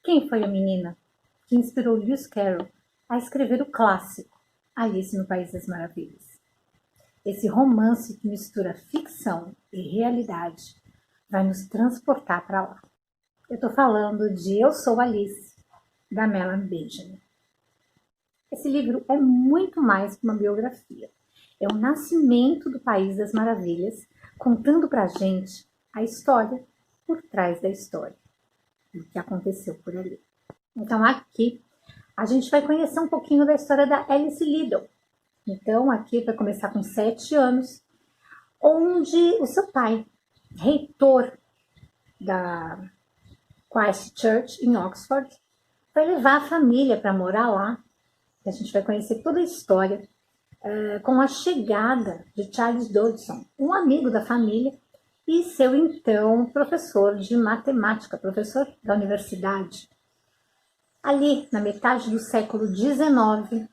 Quem foi a menina que inspirou Lewis Carroll a escrever o clássico Alice no País das Maravilhas? Esse romance que mistura ficção e realidade vai nos transportar para lá. Eu estou falando de Eu Sou Alice, da Melanie Benjamin. Esse livro é muito mais que uma biografia. É o nascimento do País das Maravilhas, contando para a gente a história por trás da história, o que aconteceu por ali. Então aqui a gente vai conhecer um pouquinho da história da Alice Liddell. Então aqui vai começar com 7 anos, onde o seu pai, reitor da Christ Church em Oxford, vai levar a família para morar lá. A gente vai conhecer toda a história com a chegada de Charles Dodgson, um amigo da família e seu então professor de matemática, professor da universidade. Ali, na metade do século XIX,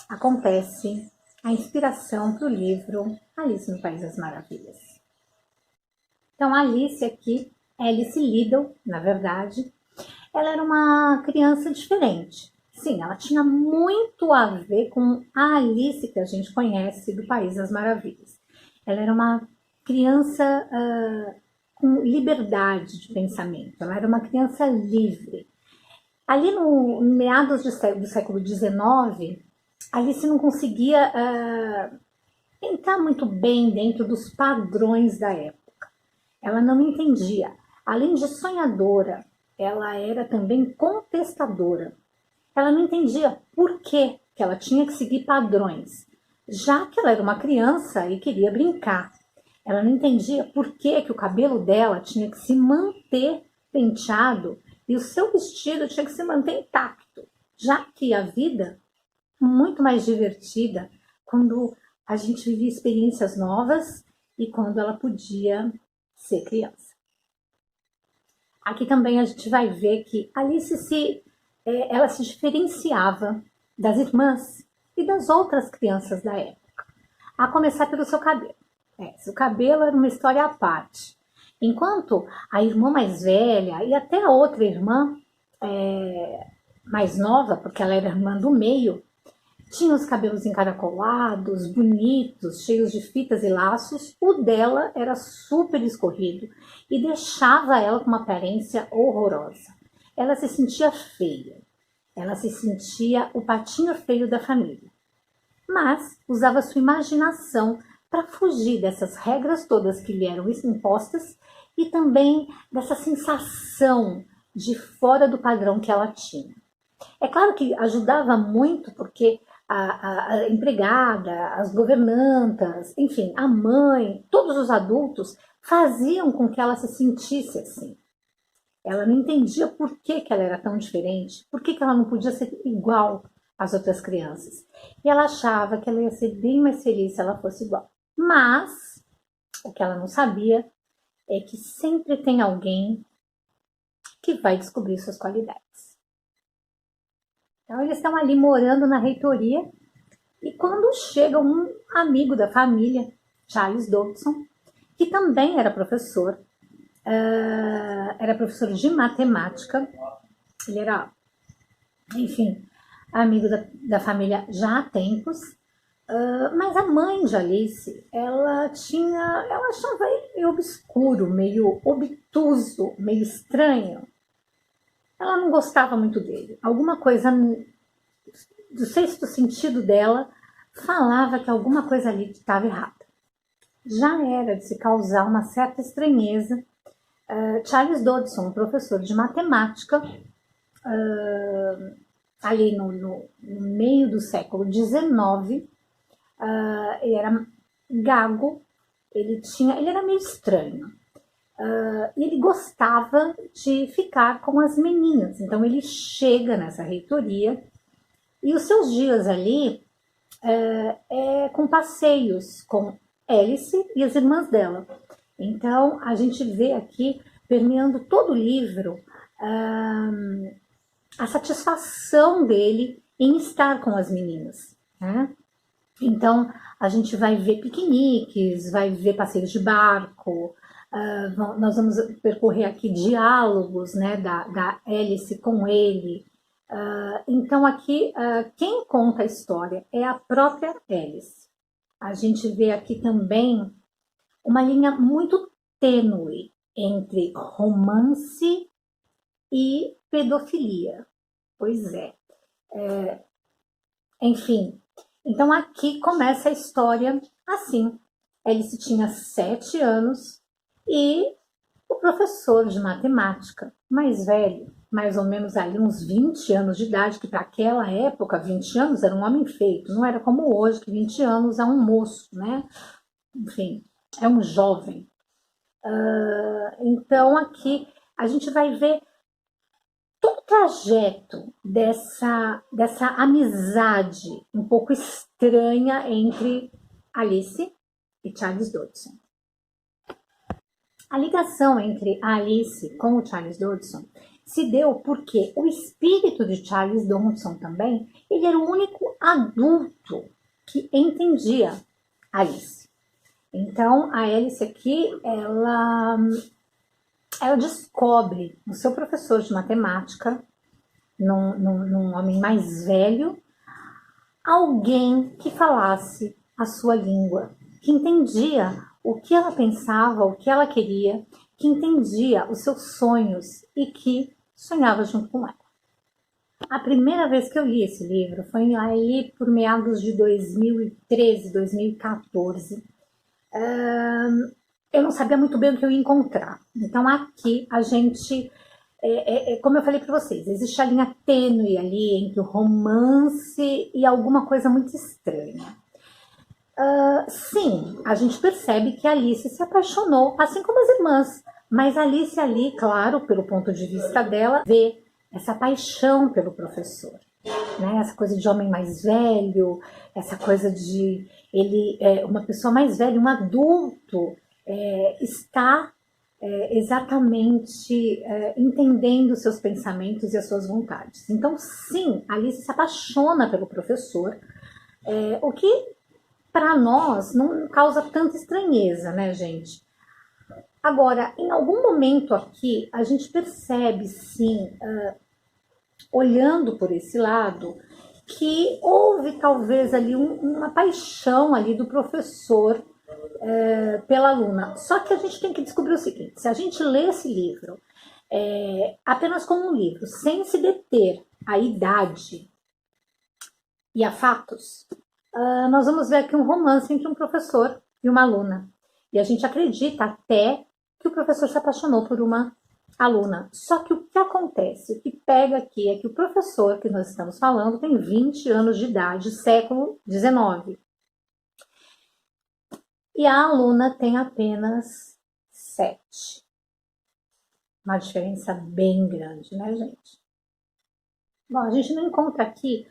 acontece a inspiração para o livro Alice no País das Maravilhas. Então, Alice aqui, Alice Liddell, na verdade, ela era uma criança diferente. Sim, ela tinha muito a ver com a Alice que a gente conhece do País das Maravilhas. Ela era uma criança com liberdade de pensamento, ela era uma criança livre. Ali no meados do século XIX, Alice não conseguia entrar muito bem dentro dos padrões da época. Ela não entendia. Além de sonhadora, ela era também contestadora. Ela não entendia por que ela tinha que seguir padrões, já que ela era uma criança e queria brincar. Ela não entendia por que o cabelo dela tinha que se manter penteado e o seu vestido tinha que se manter intacto, já que a vida é muito mais divertida quando a gente vivia experiências novas e quando ela podia ser criança. Aqui também a gente vai ver que Alice ela se diferenciava das irmãs e das outras crianças da época, a começar pelo seu cabelo. Seu cabelo era uma história à parte. Enquanto a irmã mais velha e até a outra irmã mais nova, porque ela era irmã do meio, tinha os cabelos encaracolados, bonitos, cheios de fitas e laços. O dela era super escorrido e deixava ela com uma aparência horrorosa. Ela se sentia feia, ela se sentia o patinho feio da família, mas usava sua imaginação para fugir dessas regras todas que lhe eram impostas e também dessa sensação de fora do padrão que ela tinha. É claro que ajudava muito porque a empregada, as governantas, enfim, a mãe, todos os adultos faziam com que ela se sentisse assim. Ela não entendia por que ela era tão diferente, por que ela não podia ser igual às outras crianças. E ela achava que ela ia ser bem mais feliz se ela fosse igual. Mas o que ela não sabia é que sempre tem alguém que vai descobrir suas qualidades. Então eles estão ali morando na reitoria e quando chega um amigo da família, Charles Dodgson, que também era professor de matemática, ele era, enfim, amigo da família já há tempos, mas a mãe de Alice, ela achava ele meio obscuro, meio obtuso, meio estranho. Ela não gostava muito dele. Alguma coisa do sexto sentido dela falava que alguma coisa ali estava errada. Já era de se causar uma certa estranheza. Charles Dodgson, professor de matemática, ali no meio do século XIX, ele era gago, ele era meio estranho. E ele gostava de ficar com as meninas. Então ele chega nessa reitoria e os seus dias ali com passeios com Alice e as irmãs dela. Então a gente vê aqui, permeando todo o livro, a satisfação dele em estar com as meninas, né? Então a gente vai ver piqueniques, vai ver passeios de barco, Nós vamos percorrer aqui diálogos, né, da Alice com ele. Então aqui, quem conta a história é a própria Alice. A gente vê aqui também uma linha muito tênue entre romance e pedofilia. Pois é. Enfim, então aqui começa a história assim. Alice tinha 7 anos e o professor de matemática, mais velho, mais ou menos ali uns 20 anos de idade, que para aquela época 20 anos era um homem feito, não era como hoje, que 20 anos é um moço, né? Enfim, é um jovem. Então aqui a gente vai ver todo o trajeto dessa amizade um pouco estranha entre Alice e Charles Dodgson. A ligação entre a Alice com o Charles Dodgson se deu porque o espírito de Charles Dodgson também, ele era o único adulto que entendia Alice. Então, a Alice aqui, ela descobre no seu professor de matemática, num homem mais velho, alguém que falasse a sua língua, que entendia o que ela pensava, o que ela queria, que entendia os seus sonhos e que sonhava junto com ela. A primeira vez que eu li esse livro foi aí por meados de 2013, 2014. Eu não sabia muito bem o que eu ia encontrar. Então aqui a gente, como eu falei para vocês, existe a linha tênue ali entre o romance e alguma coisa muito estranha. Sim, a gente percebe que a Alice se apaixonou, assim como as irmãs. Mas a Alice ali, claro, pelo ponto de vista dela, vê essa paixão pelo professor. Né? Essa coisa de homem mais velho, essa coisa de ele, uma pessoa mais velha, um adulto, está exatamente entendendo seus pensamentos e as suas vontades. Então, sim, a Alice se apaixona pelo professor, o que para nós não causa tanta estranheza, né, gente? Agora, em algum momento aqui, a gente percebe, sim, olhando por esse lado, que houve talvez ali uma paixão ali do professor pela aluna. Só que a gente tem que descobrir o seguinte: se a gente lê esse livro apenas como um livro, sem se deter à idade e a fatos, nós vamos ver aqui um romance entre um professor e uma aluna. E a gente acredita até que o professor se apaixonou por uma aluna. Só que o que acontece, o que pega aqui é que o professor que nós estamos falando tem 20 anos de idade, século XIX. E a aluna tem apenas 7. Uma diferença bem grande, né, gente? Bom, a gente não encontra aqui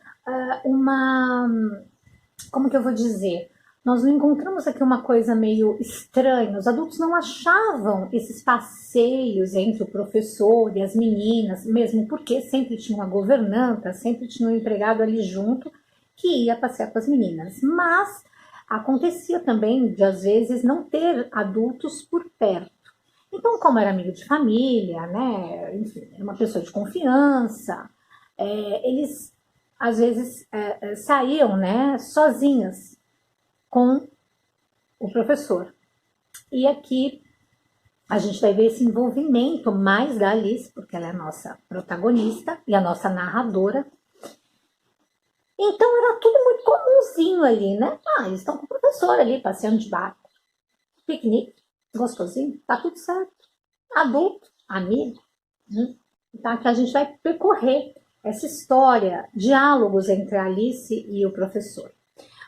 como que eu vou dizer? Nós não encontramos aqui uma coisa meio estranha. Os adultos não achavam esses passeios entre o professor e as meninas, mesmo porque sempre tinha uma governanta, sempre tinha um empregado ali junto que ia passear com as meninas. Mas acontecia também de, às vezes, não ter adultos por perto. Então, como era amigo de família, né, enfim, era uma pessoa de confiança, eles, às vezes, saíam, né, sozinhas com o professor. E aqui a gente vai ver esse envolvimento mais da Alice, porque ela é a nossa protagonista e a nossa narradora. Então era tudo muito comumzinho ali, né? Eles estão com o professor ali, passeando de barco, piquenique, gostosinho, tá tudo certo. Adulto, amigo. Então aqui a gente vai percorrer essa história, diálogos entre a Alice e o professor.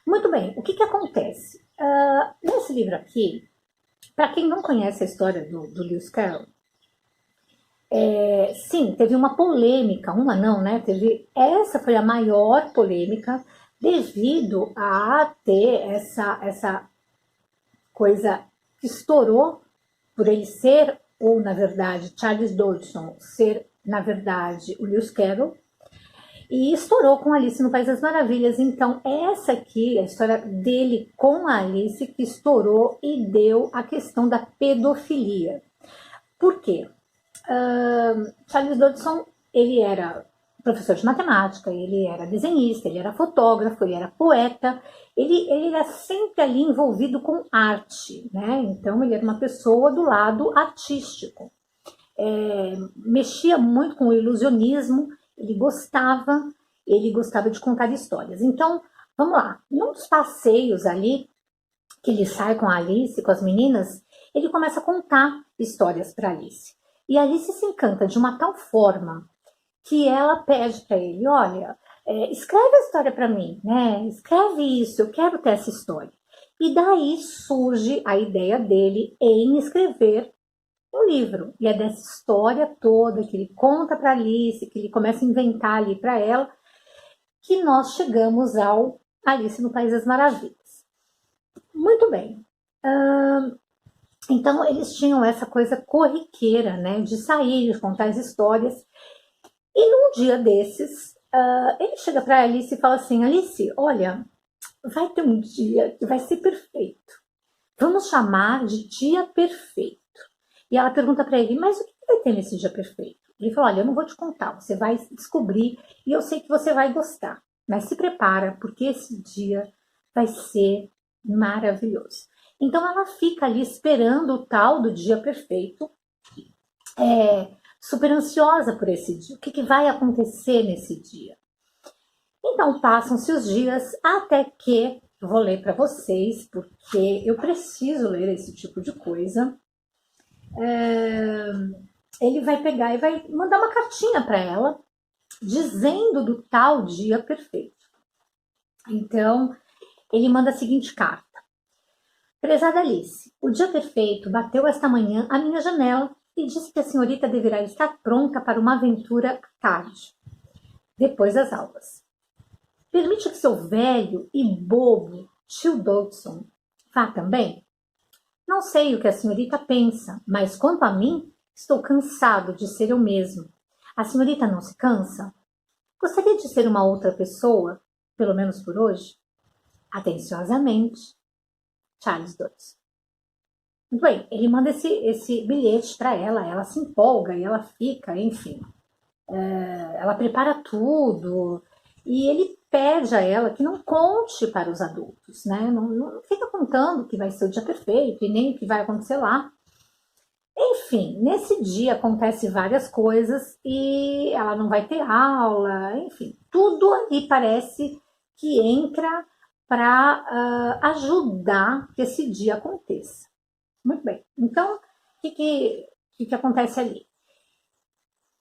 Muito bem, o que acontece? Nesse livro aqui, para quem não conhece a história do Lewis Carroll, sim, teve uma polêmica, essa foi a maior polêmica devido a ter essa coisa que estourou por ele ser, ou na verdade, Charles Dodgson ser, na verdade, o Lewis Carroll. E estourou com Alice no País das Maravilhas. Então, essa aqui, a história dele com a Alice, que estourou e deu a questão da pedofilia. Por quê? Charles Dodson, ele era professor de matemática, ele era desenhista, ele era fotógrafo, ele era poeta, ele era sempre ali envolvido com arte, né? Então, ele era uma pessoa do lado artístico. Mexia muito com o ilusionismo, ele gostava de contar histórias. Então, vamos lá, num dos passeios ali, que ele sai com a Alice, com as meninas, ele começa a contar histórias para Alice. E a Alice se encanta de uma tal forma que ela pede para ele, olha, escreve a história para mim, né? Escreve isso, eu quero ter essa história. E daí surge a ideia dele em escrever um livro. E é dessa história toda que ele conta para Alice, que ele começa a inventar ali para ela, que nós chegamos ao Alice no País das Maravilhas. Muito bem. Então, eles tinham essa coisa corriqueira, né? De sair, de contar as histórias. E num dia desses, ele chega para Alice e fala assim, Alice, olha, vai ter um dia que vai ser perfeito. Vamos chamar de dia perfeito. E ela pergunta para ele, mas o que vai ter nesse dia perfeito? Ele falou, olha, eu não vou te contar, você vai descobrir e eu sei que você vai gostar. Mas se prepara, porque esse dia vai ser maravilhoso. Então ela fica ali esperando o tal do dia perfeito, super ansiosa por esse dia. O que vai acontecer nesse dia? Então passam-se os dias até que, eu vou ler para vocês, porque eu preciso ler esse tipo de coisa. Ele vai pegar e vai mandar uma cartinha para ela, dizendo do tal dia perfeito. Então, ele manda a seguinte carta. Prezada Alice, o dia perfeito bateu esta manhã à minha janela e disse que a senhorita deverá estar pronta para uma aventura à tarde, depois das aulas. Permite que seu velho e bobo tio Dodson vá também? Não sei o que a senhorita pensa, mas quanto a mim, estou cansado de ser eu mesmo. A senhorita não se cansa? Gostaria de ser uma outra pessoa, pelo menos por hoje? Atenciosamente, Charles Dodson. Muito bem, ele manda esse bilhete para ela se empolga e ela fica, enfim. Ela prepara tudo e ele pede a ela que não conte para os adultos, né? Não fica contando que vai ser o dia perfeito e nem o que vai acontecer lá. Enfim, nesse dia acontece várias coisas e ela não vai ter aula, enfim, tudo ali parece que entra para ajudar que esse dia aconteça. Muito bem, então, o que acontece ali?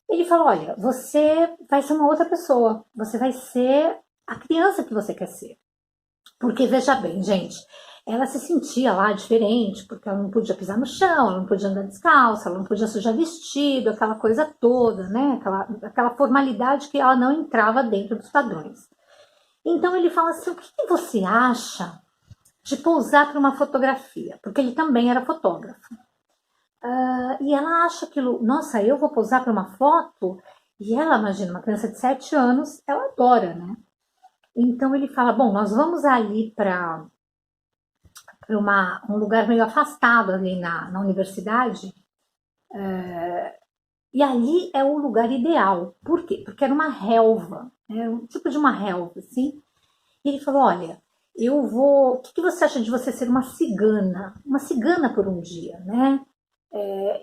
Ele falou, olha, você vai ser uma outra pessoa, você vai ser a criança que você quer ser. Porque, veja bem, gente, ela se sentia lá diferente, porque ela não podia pisar no chão, ela não podia andar descalça, ela não podia sujar vestido, aquela coisa toda, né? Aquela formalidade que ela não entrava dentro dos padrões. Então ele fala assim, o que você acha de pousar para uma fotografia? Porque ele também era fotógrafo. E ela acha aquilo, nossa, eu vou pousar para uma foto? E ela, imagina, uma criança de 7 anos, ela adora, né? Então ele fala, bom, nós vamos ali para um lugar meio afastado ali na universidade, e ali é o lugar ideal. Por quê? Porque era uma relva, um tipo de uma relva, assim. E ele falou, olha, eu vou... O que você acha de você ser uma cigana? Uma cigana por um dia, né?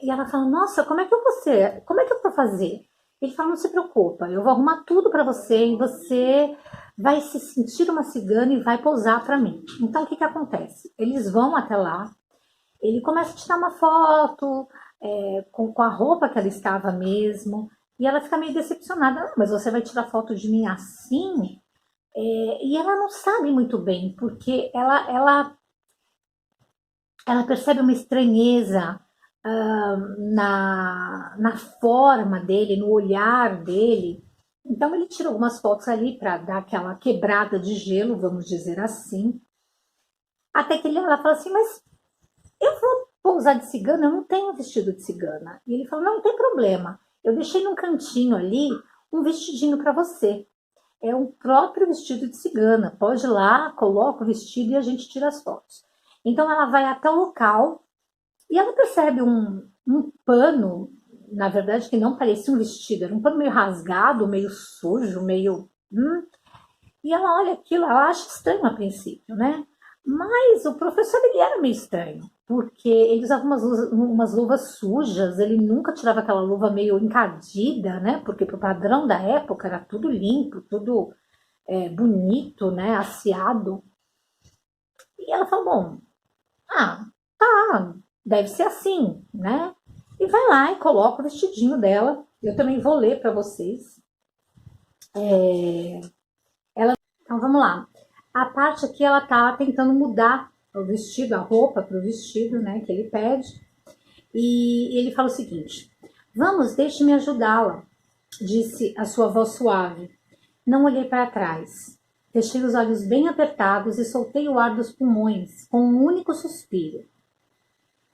E ela fala, nossa, como é que eu vou fazer? Ele fala, não se preocupa, eu vou arrumar tudo para você e você vai se sentir uma cigana e vai pousar para mim. Então, o que acontece? Eles vão até lá, ele começa a tirar uma foto com a roupa que ela estava mesmo, e ela fica meio decepcionada. Ah, mas você vai tirar foto de mim assim? E ela não sabe muito bem, porque ela percebe uma estranheza na forma dele, no olhar dele. Então ele tira algumas fotos ali para dar aquela quebrada de gelo, vamos dizer assim. Até que ela fala assim, mas eu vou pousar de cigana, eu não tenho vestido de cigana. E ele fala, não tem problema, eu deixei num cantinho ali um vestidinho para você. é um próprio vestido de cigana. Pode ir lá, coloca o vestido e a gente tira as fotos. Então ela vai até o local e ela percebe um pano, na verdade que não parecia um vestido, era um pano meio rasgado, meio sujo, meio... E ela olha aquilo, ela acha estranho a princípio, né? Mas o professor, ele era meio estranho, porque ele usava umas luvas sujas, ele nunca tirava aquela luva meio encardida, né? Porque pro padrão da época era tudo limpo, tudo bonito, né? Aciado. E ela falou, bom, tá, deve ser assim, né? E vai lá e coloca o vestidinho dela. Eu também vou ler para vocês. Então vamos lá. A parte aqui ela tá tentando mudar o vestido, a roupa para o vestido, né, que ele pede. E ele fala o seguinte: vamos, deixe-me ajudá-la, disse a sua voz suave. Não olhei para trás. Fechei os olhos bem apertados e soltei o ar dos pulmões com um único suspiro.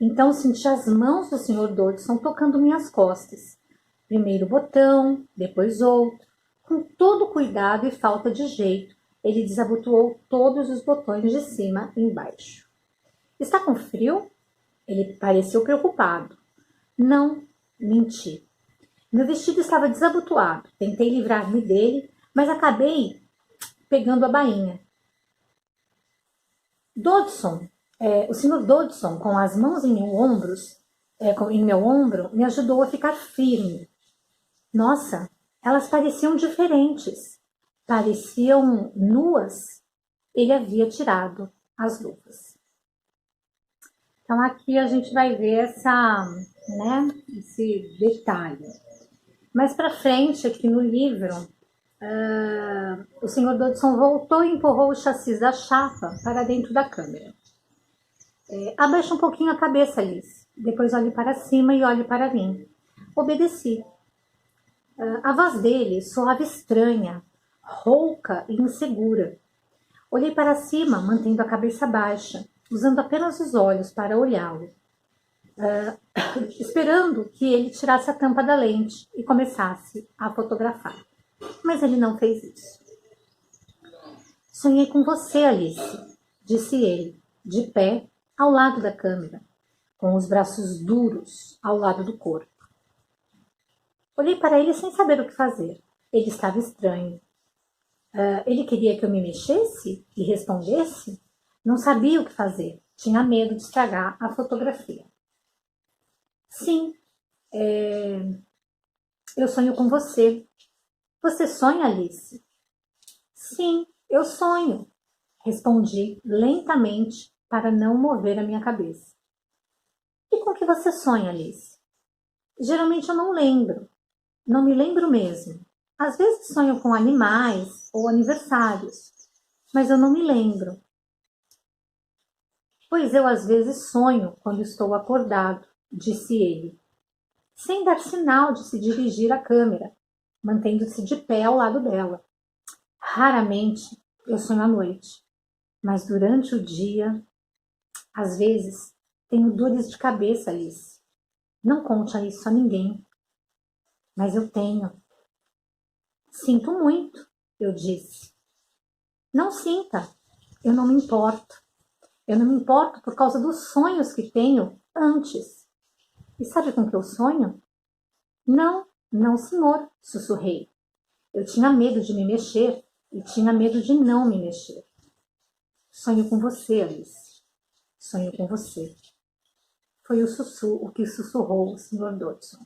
Então senti as mãos do Sr. Dodson tocando minhas costas. Primeiro botão, depois outro. Com todo cuidado e falta de jeito, ele desabotoou todos os botões de cima e embaixo. Está com frio? Ele pareceu preocupado. Não, menti. Meu vestido estava desabotoado. Tentei livrar-me dele, mas acabei pegando a bainha. Dodson, o Sr. Dodson, com as mãos em meu ombro, me ajudou a ficar firme. Nossa, elas pareciam diferentes. Pareciam nuas. Ele havia tirado as luvas. Então aqui a gente vai ver esse detalhe. Mais para frente, aqui no livro, o Sr. Dodson voltou e empurrou o chassi da chapa para dentro da câmera. Abaixa um pouquinho a cabeça, Alice. Depois olhe para cima e olhe para mim. Obedeci. A voz dele soava estranha, rouca e insegura. Olhei para cima, mantendo a cabeça baixa, usando apenas os olhos para olhá-lo, esperando que ele tirasse a tampa da lente e começasse a fotografar. Mas ele não fez isso. Sonhei com você, Alice, disse ele, de pé, ao lado da câmera, com os braços duros ao lado do corpo. Olhei para ele sem saber o que fazer. Ele estava estranho. Ele queria que eu me mexesse e respondesse? Não sabia o que fazer. Tinha medo de estragar a fotografia. Sim, eu sonho com você. Você sonha, Alice? Sim, eu sonho, respondi lentamente para não mover a minha cabeça. E com que você sonha, Alice? Geralmente eu não lembro. Não me lembro mesmo. Às vezes sonho com animais ou aniversários, mas eu não me lembro. Pois eu às vezes sonho quando estou acordado, disse ele, sem dar sinal de se dirigir à câmera, mantendo-se de pé ao lado dela. Raramente eu sonho à noite, mas durante o dia, às vezes, tenho dores de cabeça, Alice. Não conte isso a ninguém, mas eu tenho. Sinto muito, eu disse. Não sinta, eu não me importo. Eu não me importo por causa dos sonhos que tenho antes. E sabe com que eu sonho? Não, não, senhor, sussurrei. Eu tinha medo de me mexer e tinha medo de não me mexer. Sonho com você, Alice. Sonho com você. Foi o que sussurrou o Sr. Dodson.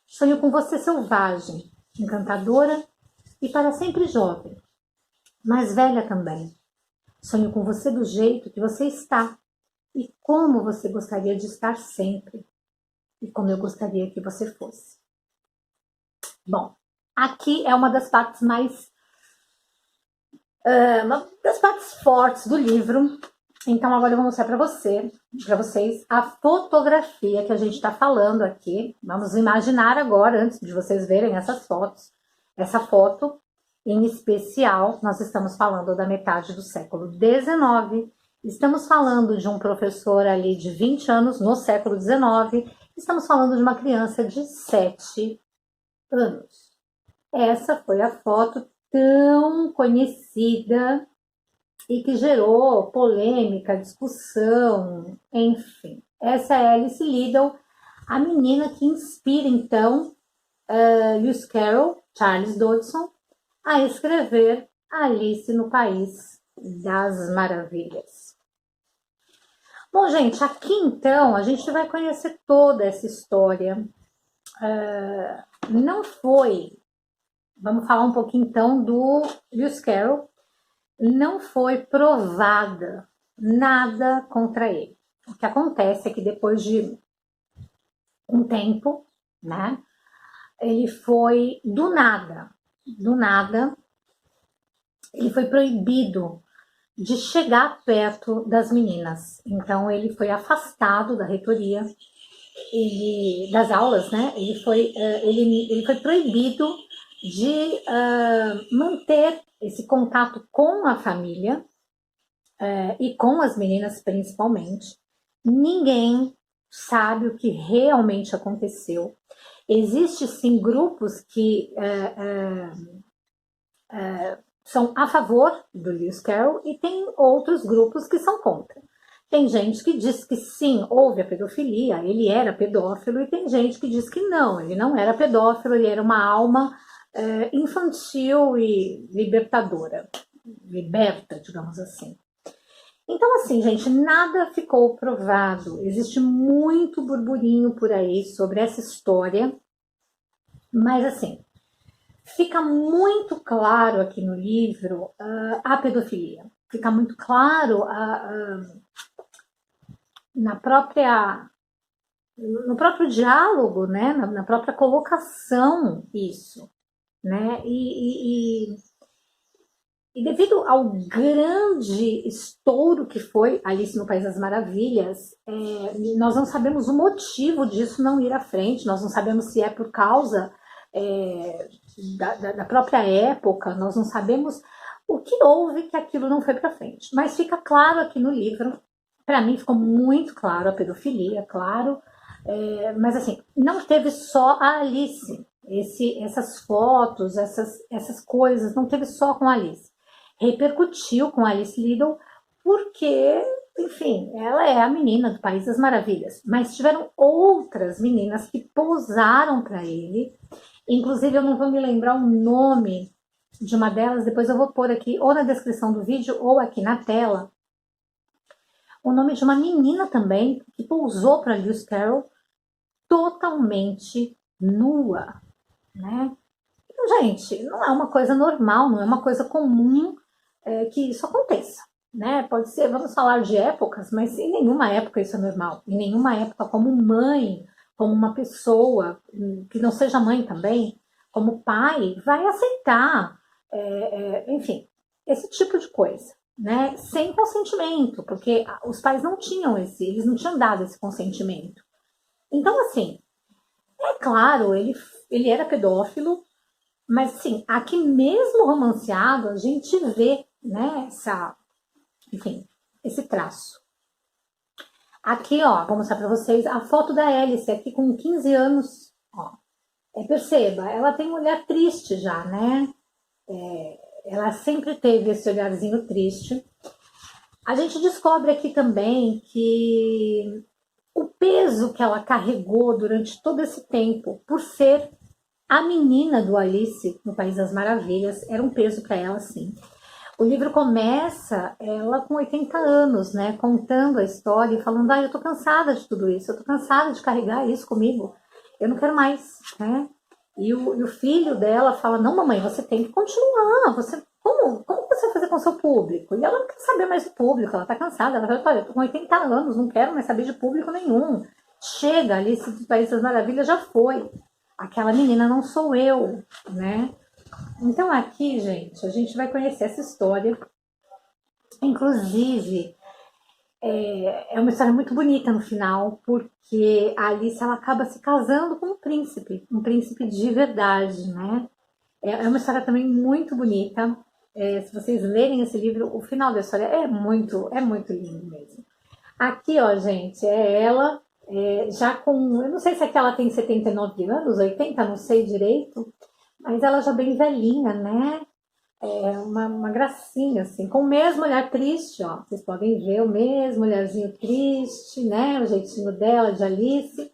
Sonho com você selvagem, encantadora e para sempre jovem, mas velha também. Sonho com você do jeito que você está e como você gostaria de estar sempre e como eu gostaria que você fosse. Bom, aqui é uma das partes uma das partes fortes do livro. Então agora eu vou mostrar para vocês a fotografia que a gente está falando aqui. Vamos imaginar agora, antes de vocês verem essas fotos, essa foto em especial, nós estamos falando da metade do século XIX, estamos falando de um professor ali de 20 anos no século XIX, estamos falando de uma criança de 7 anos. essa foi a foto tão conhecida e que gerou polêmica, discussão, enfim. Essa é Alice Liddell, a menina que inspira, então, Lewis Carroll, Charles Dodson, a escrever Alice no País das Maravilhas. Bom, gente, aqui então a gente vai conhecer toda essa história. Não foi, vamos falar um pouquinho então do Lewis Carroll, não foi provada nada contra ele. O que acontece é que depois de um tempo, né, ele foi do nada, ele foi proibido de chegar perto das meninas. Então ele foi afastado da reitoria, das aulas, né? Ele foi proibido de manter esse contato com a família e com as meninas principalmente. Ninguém sabe o que realmente aconteceu. Existem sim grupos que são a favor do Lewis Carroll e tem outros grupos que são contra. Tem gente que diz que sim, houve a pedofilia, ele era pedófilo, e tem gente que diz que não, ele não era pedófilo, ele era uma alma infantil e libertadora, liberta, digamos assim. Então, assim, gente, nada ficou provado. Existe muito burburinho por aí sobre essa história, mas, assim, fica muito claro aqui no livro a pedofilia. Fica muito claro no próprio diálogo, né? Na própria colocação isso, né? E devido ao grande estouro que foi Alice no País das Maravilhas, nós não sabemos o motivo disso não ir à frente, nós não sabemos se é por causa da própria época, nós não sabemos o que houve que aquilo não foi para frente. Mas fica claro aqui no livro, para mim ficou muito claro a pedofilia, claro, mas assim, não teve só a Alice, essas fotos, essas coisas, não teve só com a Alice. Repercutiu com a Alice Liddell porque, enfim, ela é a menina do País das Maravilhas. Mas tiveram outras meninas que pousaram para ele. Inclusive, eu não vou me lembrar o nome de uma delas, depois eu vou pôr aqui, ou na descrição do vídeo, ou aqui na tela, o nome de uma menina também, que pousou para Lewis Carroll totalmente nua, né? Então, gente, não é uma coisa normal, não é uma coisa comum que isso aconteça, né? Pode ser, vamos falar de épocas, mas em nenhuma época isso é normal. Em nenhuma época, como mãe, como uma pessoa que não seja mãe também, como pai, vai aceitar, enfim, esse tipo de coisa, né? Sem consentimento, porque os pais não tinham eles não tinham dado esse consentimento. Então, assim, é claro, ele era pedófilo, mas assim, aqui mesmo romanceado, a gente vê, né, enfim, esse traço. Aqui, ó, vou mostrar para vocês a foto da Alice, aqui com 15 anos, ó. Perceba, ela tem um olhar triste já, né? Ela sempre teve esse olharzinho triste. A gente descobre aqui também que o peso que ela carregou durante todo esse tempo, por ser a menina do Alice no País das Maravilhas, era um peso para ela, sim. O livro começa ela com 80 anos, né, contando a história e falando, eu tô cansada de tudo isso, eu tô cansada de carregar isso comigo, eu não quero mais, né? E o filho dela fala, não, mamãe, você tem que continuar, como você vai fazer com o seu público? E ela não quer saber mais do público, ela tá cansada, ela fala, olha, eu tô com 80 anos, não quero mais saber de público nenhum. Chega, Alice do País das Maravilhas já foi. Aquela menina não sou eu, né? Então aqui, gente, a gente vai conhecer essa história. Inclusive, é uma história muito bonita no final, porque a Alice ela acaba se casando com um príncipe de verdade, né? É uma história também muito bonita. Se vocês lerem esse livro, o final da história é muito lindo mesmo. Aqui, ó, gente, é ela, já com, eu não sei se aqui ela tem 79 anos, 80, não sei direito, mas ela já bem velhinha, né? É uma gracinha, assim, com o mesmo olhar triste, ó. Vocês podem ver o mesmo olharzinho triste, né? O jeitinho dela, de Alice.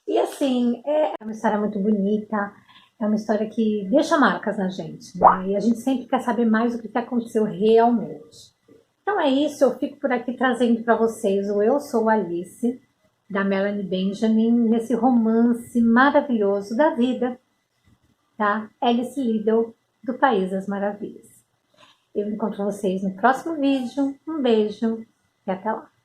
E assim, é uma história muito bonita, é uma história que deixa marcas na gente, né? E a gente sempre quer saber mais do que aconteceu realmente. Então é isso, eu fico por aqui trazendo para vocês o Eu Sou Alice, da Melanie Benjamin, nesse romance maravilhoso da vida, da Alice Liddell, do País das Maravilhas. Eu encontro vocês no próximo vídeo. Um beijo e até lá!